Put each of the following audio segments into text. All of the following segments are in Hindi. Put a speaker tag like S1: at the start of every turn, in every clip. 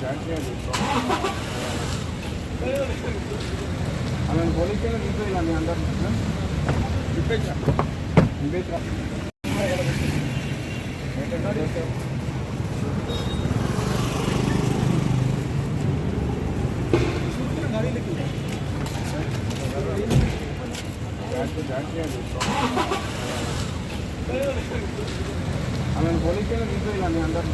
S1: ఆమెను పోలీస్ స్టేషన్ తీసుకెళ్ళా మీ అందరు ఆమెను పోలీస్ స్టేషన్ తీసుకెళ్ళా మీ అందరు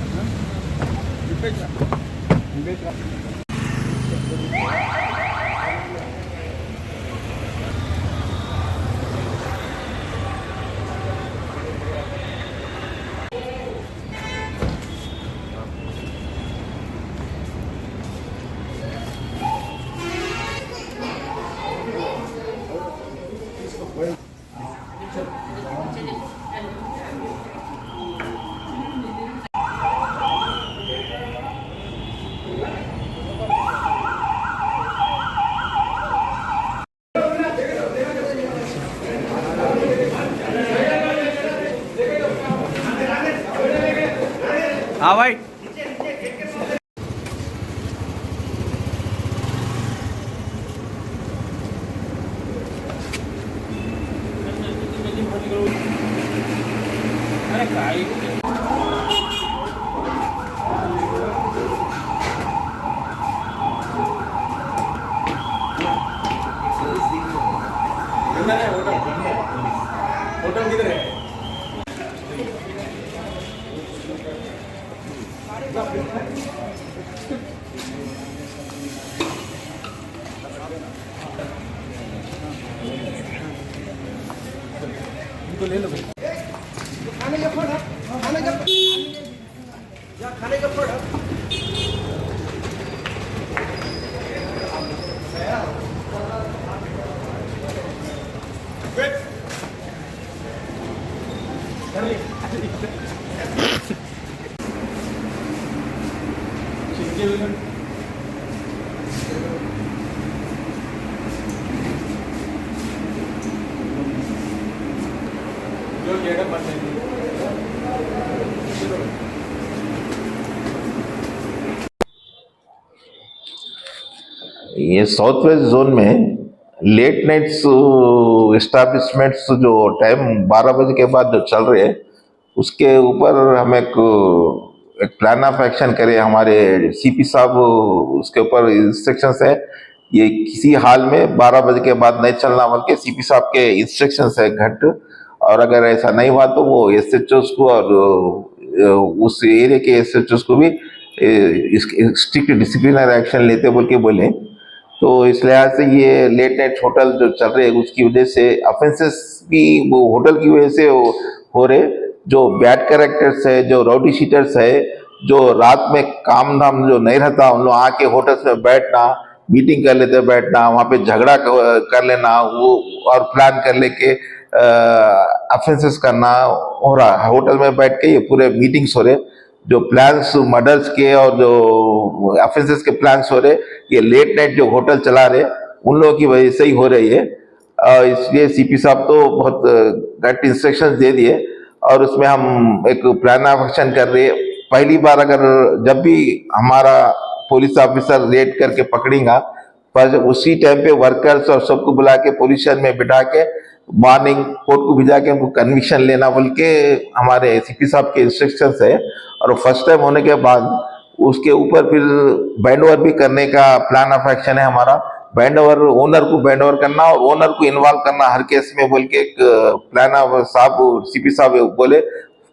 S2: हाँ भाई
S1: होटल किधर है? इनको ले लो भाई। खाने का फड़, खाने का या खाने का फड़। जो जगह बनने
S3: ये साउथ वेस्ट जोन में लेट नाइट्स एस्टैब्लिशमेंट्स जो टाइम 12 बजे के बाद जो चल रहे हैं उसके ऊपर हम एक प्लान ऑफ एक्शन करें। हमारे सीपी साहब उसके ऊपर इंस्ट्रक्शंस है, ये किसी हाल में 12 बजे के बाद नहीं चलना बल्कि सीपी साहब के इंस्ट्रक्शंस है घट। और अगर ऐसा नहीं हुआ तो वो एसएचओस को और उस एरिया के एसएचओस को भी स्ट्रिक्ट डिसिप्लिनरी एक्शन लेते बोल के बोले। तो इस लिहाज से ये लेट नाइट होटल जो चल रहे हैं उसकी वजह से ऑफेंसेस भी वो होटल की वजह से हो रहे। जो बैड कैरेक्टर्स है, जो राउडी शीटर्स है, जो रात में काम धाम जो नहीं रहता उन लोग आके होटल्स में बैठना, मीटिंग कर लेते बैठना, वहाँ पे झगड़ा कर लेना वो और प्लान कर लेके ऑफेंसेस करना हो रहा है। होटल में बैठ के ये पूरे मीटिंग्स हो रहे, जो प्लान्स मर्डर्स के और जो ऑफेंसेस के प्लान्स हो रहे, ये लेट नाइट जो होटल चला रहे उन लोगों की वजह से ही हो रही है। इसलिए सीपी साहब तो बहुत गट इंस्ट्रक्शंस दे दिए और उसमें हम एक प्लान ऑफ एक्शन कर रहे हैं। पहली बार अगर जब भी हमारा पुलिस ऑफिसर रेड करके पकड़ेगा पर उसी टाइम पे वर्कर्स और सबको बुला के पुलिस स्टेशन में बिठा के मॉर्निंग कोर्ट को भिजा के हमको कन्विक्शन लेना बोल के हमारे सीपी साहब के इंस्ट्रक्शंस है। और फर्स्ट टाइम होने के बाद उसके ऊपर फिर बैंड ओवर भी करने का प्लान ऑफ एक्शन है हमारा। बैंड ओवर ओनर को बैंड ओवर करना और ओनर को इन्वॉल्व करना हर केस में बोल के एक प्लान ऑफ साहब सीपी साहब बोले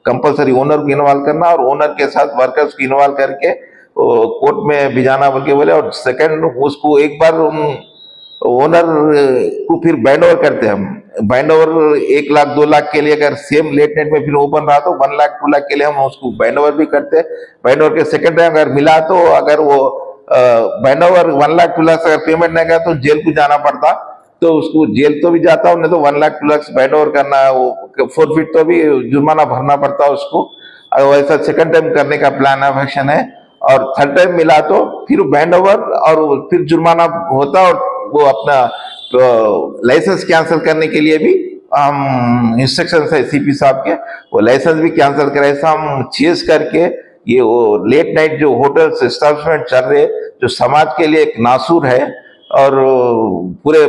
S3: कंपलसरी ओनर को इन्वॉल्व करना और ओनर के साथ वर्कर्स को इन्वॉल्व करके कोर्ट में भिजाना बोल के बोले। और सेकंड उसको एक बार ओनर को फिर बैंड ओवर करते हैं हम। बैंड ओवर 1 लाख 2 लाख के लिए अगर सेम लेट नाइट में फिर ओपन रहा तो 1 लाख 2 लाख के लिए हम उसको बैंड ओवर भी करते हैं। बैंड ओवर के सेकंड टाइम अगर मिला तो अगर वो बैंड ओवर 1 लाख 2 लाख अगर पेमेंट नहीं किया तो जेल को जाना पड़ता, तो उसको जेल तो भी जाता नहीं तो 1 लाख 2 लाख बैंड ओवर करना, वो फोरफिट तो भी जुर्माना भरना पड़ता है उसको। वैसा सेकंड टाइम करने का प्लान ऑफ एक्शन है। और थर्ड टाइम मिला तो फिर बैंड ओवर और फिर जुर्माना होता और वो अपना तो लाइसेंस कैंसिल करने के लिए भी हम इंस्ट्रक्शन है सीपी साहब के, वो लाइसेंस भी कैंसिल करे। ऐसा हम चेस करके ये वो लेट नाइट जो होटल्स एस्टेब्लिशमेंट चल रहे जो समाज के लिए एक नासूर है और पूरे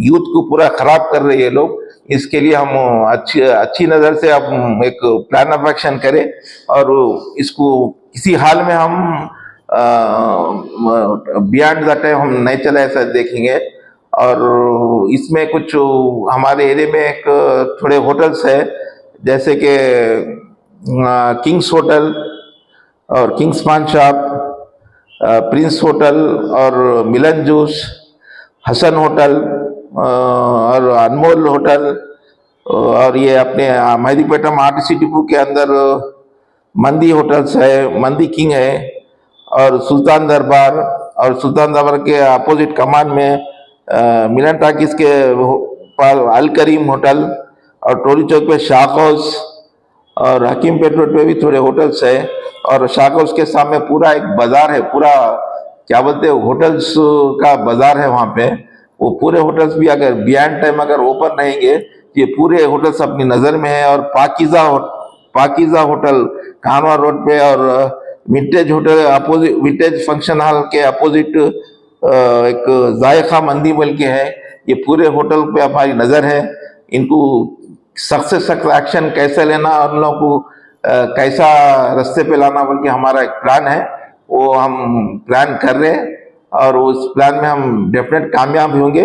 S3: यूथ को पूरा खराब कर रहे ये लोग, इसके लिए हम अच्छी अच्छी नज़र से हम एक प्लान ऑफ एक्शन करें और इसको किसी हाल में हम बियॉन्ड द टाइम हम नहीं चला ऐसा देखेंगे। और इसमें कुछ हमारे एरिया में एक थोड़े होटल्स है जैसे कि किंग्स होटल और किंग्स पान शॉप, प्रिंस होटल और मिलन जूस, हसन होटल और अनमोल होटल और ये अपने मेहदीपेटम आरटीसी डिपो के अंदर मंदी होटल्स है, मंदी किंग है और सुल्तान दरबार, और सुल्तान दरबार के अपोजिट कमान में मिलन टाकिस के पास अल करीम होटल और टोरी चौक पे शाख हाउस और हकीम पेट रोड पे भी थोड़े होटल्स है और शाख हाउस के सामने पूरा एक बाजार है, पूरा क्या बोलते हैं होटल्स का बाजार है वहाँ पे। वो पूरे होटल्स भी अगर बियॉन्ड टाइम अगर ओपन रहेंगे ये पूरे होटल्स अपनी नज़र में है। और पाकीज़ा होटल कानवा रोड पे और vintage hotel opposite, vintage function hall के अपोजिट एक जायका मंदी बोल के है, ये पूरे होटल पे हमारी नज़र है। इनको सख्त से सख्त एक्शन कैसे लेना और उन लोगों को कैसा रास्ते पे लाना बोल के हमारा एक प्लान है, वो हम प्लान कर रहे हैं और उस प्लान में हम डेफिनेट कामयाब होंगे।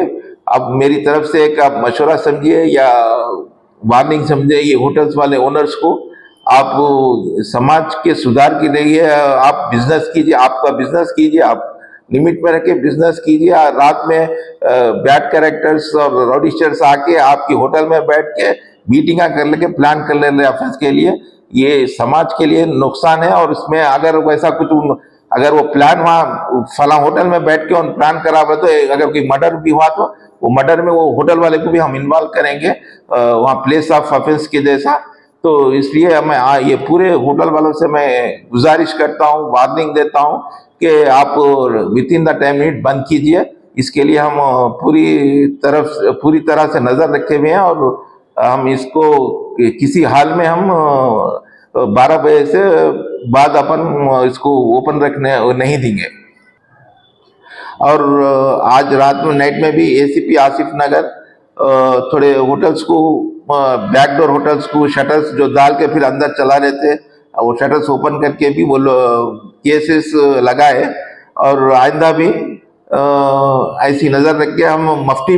S3: अब मेरी तरफ से एक आप मशवरा समझिए या वार्निंग समझिए ये होटल्स वाले ओनर्स को, आप समाज के सुधार के लिए आप बिजनेस कीजिए, आपका बिजनेस कीजिए, आप लिमिट में रख के बिजनेस कीजिए। रात में बैड कैरेक्टर्स और रॉडिस्टर्स आके आपकी होटल में बैठ के मीटिंगा कर लेके प्लान कर ले रहे ऑफिस के लिए, ये समाज के लिए नुकसान है। और इसमें अगर वैसा कुछ अगर वो प्लान वहाँ फला होटल में बैठ के उन प्लान करा हुआ तो अगर कोई मर्डर भी हुआ तो वो मर्डर में वो होटल वाले को भी हम इन्वॉल्व करेंगे वहाँ प्लेस ऑफ ऑफेंस के जैसा। तो इसलिए मैं ये पूरे होटल वालों से मैं गुजारिश करता हूँ, वार्निंग देता हूँ कि आप with in the time limit बंद कीजिए। इसके लिए हम पूरी तरह से नज़र रखे हुए हैं और हम इसको किसी हाल में हम 12 बजे से बाद अपन इसको ओपन रखने नहीं देंगे। और आज रात में नाइट में भी एसीपी आसिफ नगर थोड़े होटल्स को बैकडोर होटल्स को शटर्स जो डाल के फिर अंदर चला रहे थे, वो शटर्स ओपन करके भी वो केसेस लगाए। और आइंदा भी ऐसी नज़र रख के हम मफ्टी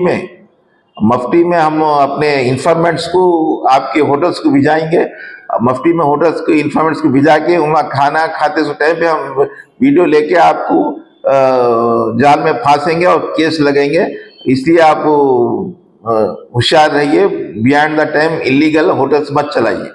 S3: में हम अपने इंफॉर्मेंट्स को आपके होटल्स को भिजाएंगे। मफ्टी में होटल्स को इंफॉर्मेंट्स को भिजा के वहाँ खाना खाते उस टाइम पे हम वीडियो लेके आपको जाल में फांसेंगे और केस लगेंगे। इसलिए आप होशियार रहिए, beyond the time illegal hotels मत चलाइए।